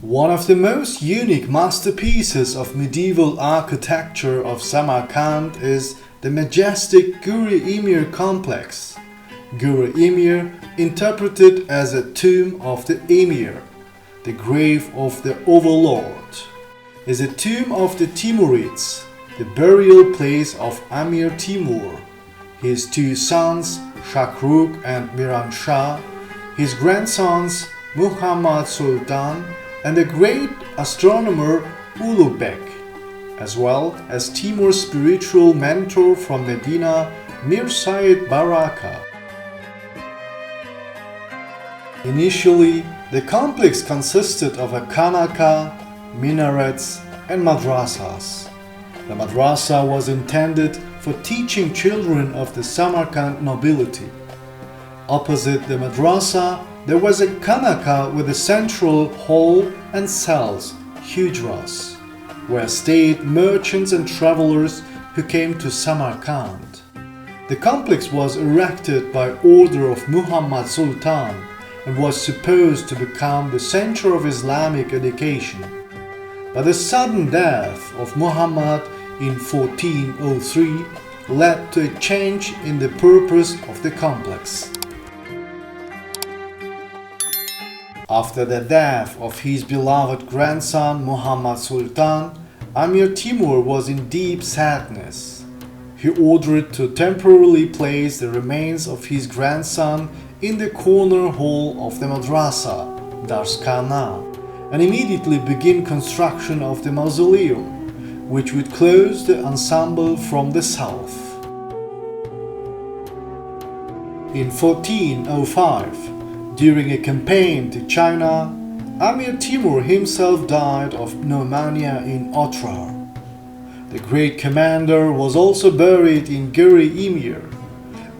One of the most unique masterpieces of medieval architecture of Samarkand is the majestic Guri Emir complex. Guri Emir, interpreted as a tomb of the Emir, the grave of the Overlord, is a tomb of the Timurids, the burial place of Amir Timur, his two sons Shahrukh and Miranshah, his grandsons Muhammad-Sultan, and the great astronomer Ulugbek, as well as Timur's spiritual mentor from Medina Mir Sayyid Baraka. Initially, the complex consisted of a khanaqah, minarets, and madrasas. The madrasa was intended for teaching children of the Samarkand nobility. Opposite the madrasa, there was a khanaqah with a central hall and cells, hujras, where stayed merchants and travelers who came to Samarkand. The complex was erected by order of Muhammad-Sultan and was supposed to become the center of Islamic education. But the sudden death of Muhammad in 1403 led to a change in the purpose of the complex. After the death of his beloved grandson Muhammad-Sultan, Amir Timur was in deep sadness. He ordered to temporarily place the remains of his grandson in the corner hall of the madrasa, Darskana, and immediately begin construction of the mausoleum, which would close the ensemble from the south. In 1405, during a campaign to China, Amir Timur himself died of pneumonia in Otrar. The great commander was also buried in Guri Emir,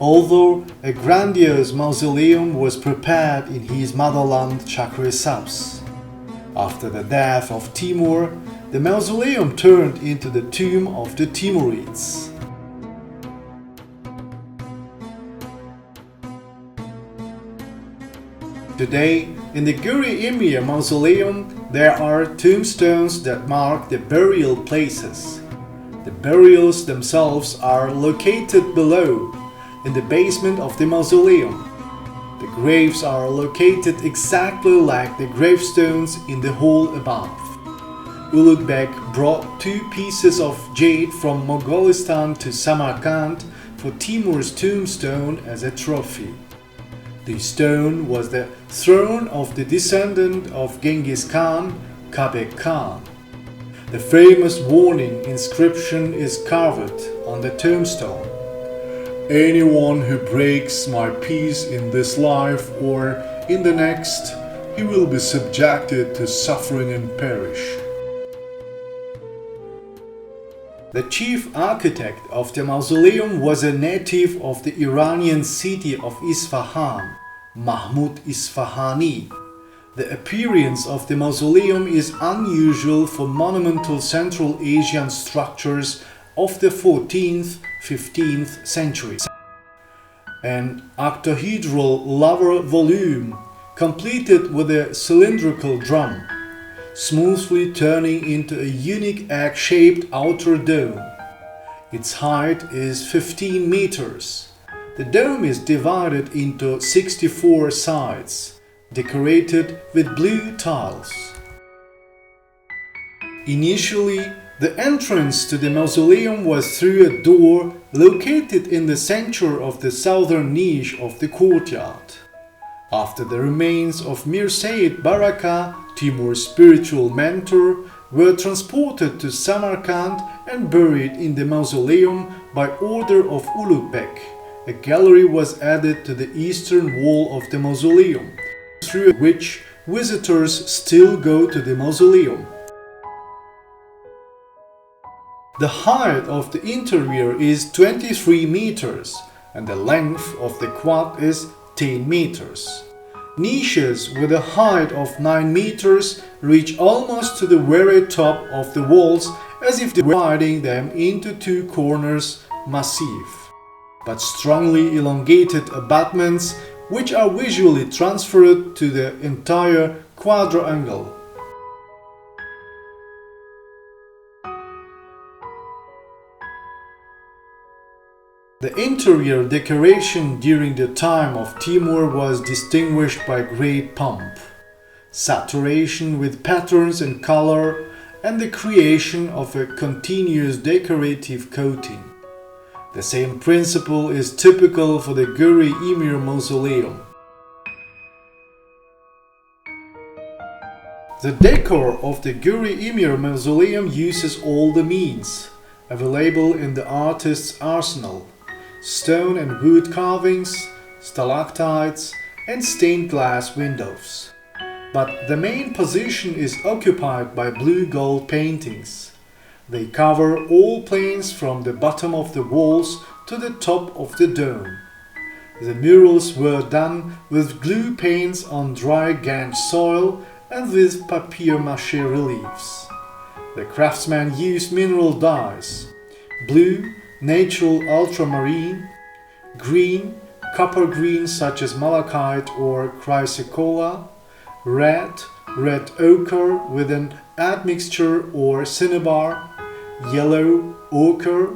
although a grandiose mausoleum was prepared in his motherland Chakresabs. After the death of Timur, the mausoleum turned into the tomb of the Timurids. Today, in the Guri Emir Mausoleum, there are tombstones that mark the burial places. The burials themselves are located below, in the basement of the mausoleum. The graves are located exactly like the gravestones in the hall above. Ulugbek brought 2 pieces of jade from Mongolistan to Samarkand for Timur's tombstone as a trophy. The stone was the throne of the descendant of Genghis Khan, Keufic Khan. The famous warning inscription is carved on the tombstone. "Anyone who breaks my peace in this life or in the next, he will be subjected to suffering and perish." The chief architect of the mausoleum was a native of the Iranian city of Isfahan, Mahmud Isfahani. The appearance of the mausoleum is unusual for monumental Central Asian structures of the 14th, 15th centuries. An octahedral lower volume, completed with a cylindrical drum, smoothly turning into a unique egg-shaped outer dome. Its height is 15 meters. The dome is divided into 64 sides, decorated with blue tiles. Initially, the entrance to the mausoleum was through a door located in the center of the southern niche of the courtyard. After the remains of Mir Sayyid Baraka, Timur's spiritual mentor, were transported to Samarkand and buried in the mausoleum by order of Ulugbek, a gallery was added to the eastern wall of the mausoleum, through which visitors still go to the mausoleum. The height of the interior is 23 meters and the length of the quad is 10 meters. Niches with a height of 9 meters reach almost to the very top of the walls, as if dividing them into 2 corners, massive, but strongly elongated abutments which are visually transferred to the entire quadrangle. The interior decoration during the time of Timur was distinguished by great pomp, saturation with patterns and color, and the creation of a continuous decorative coating. The same principle is typical for the Guri Emir Mausoleum. The decor of the Guri Emir Mausoleum uses all the means available in the artist's arsenal: stone and wood carvings, stalactites, and stained glass windows. But the main position is occupied by blue-gold paintings. They cover all planes from the bottom of the walls to the top of the dome. The murals were done with glue paints on dry Ganj soil and with papier-mâché reliefs. The craftsmen used mineral dyes: blue, natural ultramarine, green, copper green such as malachite or chrysocolla, red ochre with an admixture or cinnabar, yellow ochre,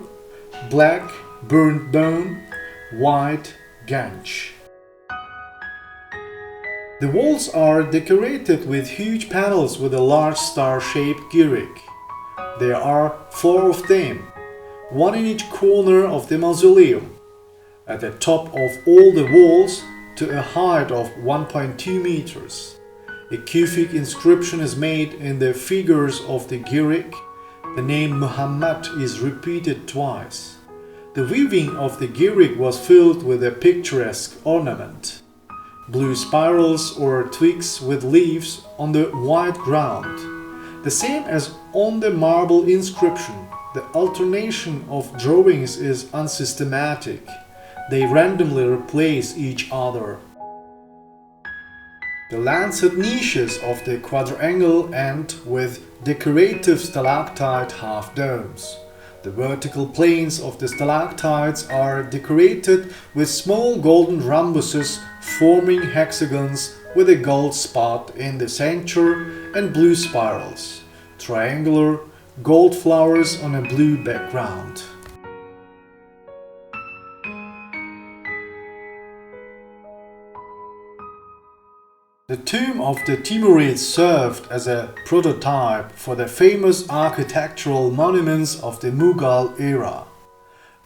black burnt bone, white ganj. The walls are decorated with huge panels with a large star-shaped girik. There are 4 of them, one in each corner of the mausoleum, at the top of all the walls to a height of 1.2 meters. A Keufic inscription is made in the figures of the girik. The name Muhammad is repeated twice. The weaving of the girik was filled with a picturesque ornament: blue spirals or twigs with leaves on the white ground. The same as on the marble inscription, the alternation of drawings is unsystematic. They randomly replace each other. The lancet niches of the quadrangle end with decorative stalactite half-domes. The vertical planes of the stalactites are decorated with small golden rhombuses forming hexagons with a gold spot in the center and blue spirals, triangular gold flowers on a blue background. The tomb of the Timurids served as a prototype for the famous architectural monuments of the Mughal era: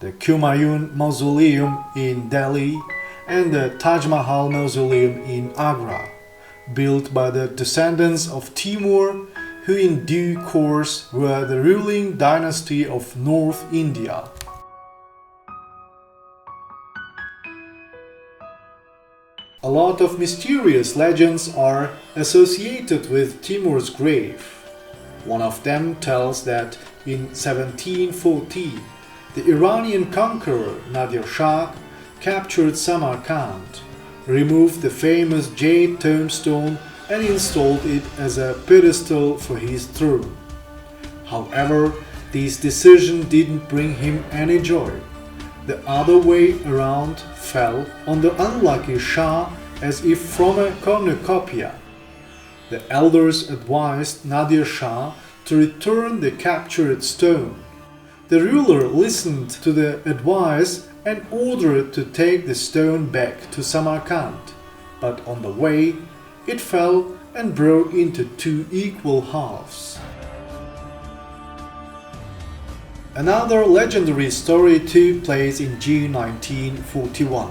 the Humayun Mausoleum in Delhi and the Taj Mahal Mausoleum in Agra, built by the descendants of Timur, who in due course were the ruling dynasty of North India. A lot of mysterious legends are associated with Timur's grave. One of them tells that in 1714, the Iranian conqueror Nadir Shah captured Samarkand, removed the famous jade tombstone and installed it as a pedestal for his throne. However, this decision didn't bring him any joy. The other way around fell on the unlucky Shah as if from a cornucopia. The elders advised Nadir Shah to return the captured stone. The ruler listened to the advice and ordered to take the stone back to Samarkand, but on the way it fell and broke into 2 equal halves. Another legendary story took place in June 1941,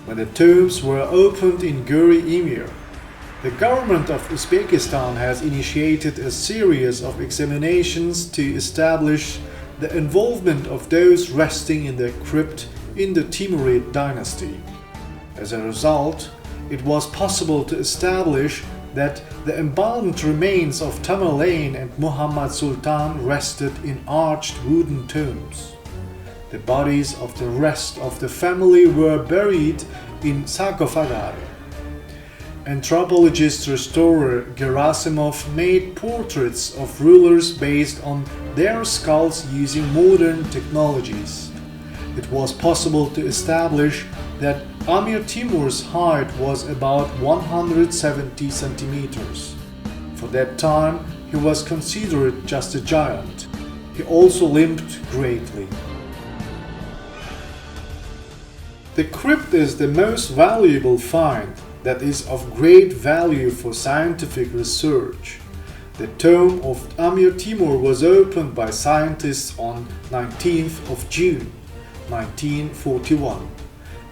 when the tombs were opened in Guri Emir. The government of Uzbekistan has initiated a series of examinations to establish the involvement of those resting in the crypt in the Timurid dynasty. As a result, it was possible to establish that the embalmed remains of Tamerlan and Muhammad-Sultan rested in arched wooden tombs. The bodies of the rest of the family were buried in sarcophagi. Anthropologist restorer Gerasimov made portraits of rulers based on their skulls using modern technologies. It was possible to establish that Amir Timur's height was about 170 centimeters. For that time, he was considered just a giant. He also limped greatly. The crypt is the most valuable find that is of great value for scientific research. The tomb of Amir Timur was opened by scientists on 19th of June, 1941.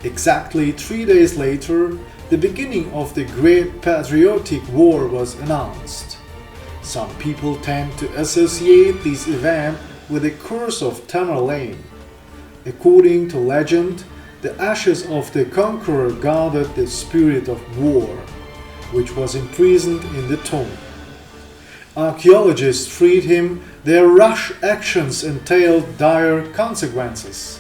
Exactly 3 days later, the beginning of the Great Patriotic War was announced. Some people tend to associate this event with the curse of Tamerlan. According to legend, the ashes of the conqueror guarded the spirit of war, which was imprisoned in the tomb. Archaeologists freed him. Their rash actions entailed dire consequences.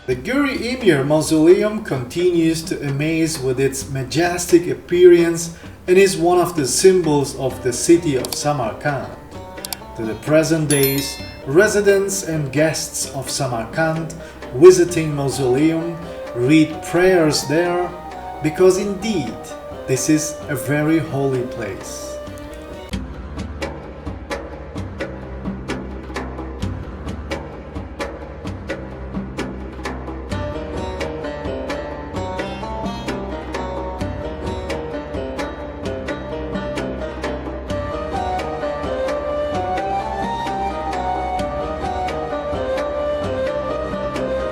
The Guri Emir Mausoleum continues to amaze with its majestic appearance and is one of the symbols of the city of Samarkand. To the present days, residents and guests of Samarkand visiting Mausoleum read prayers there because indeed this is a very holy place.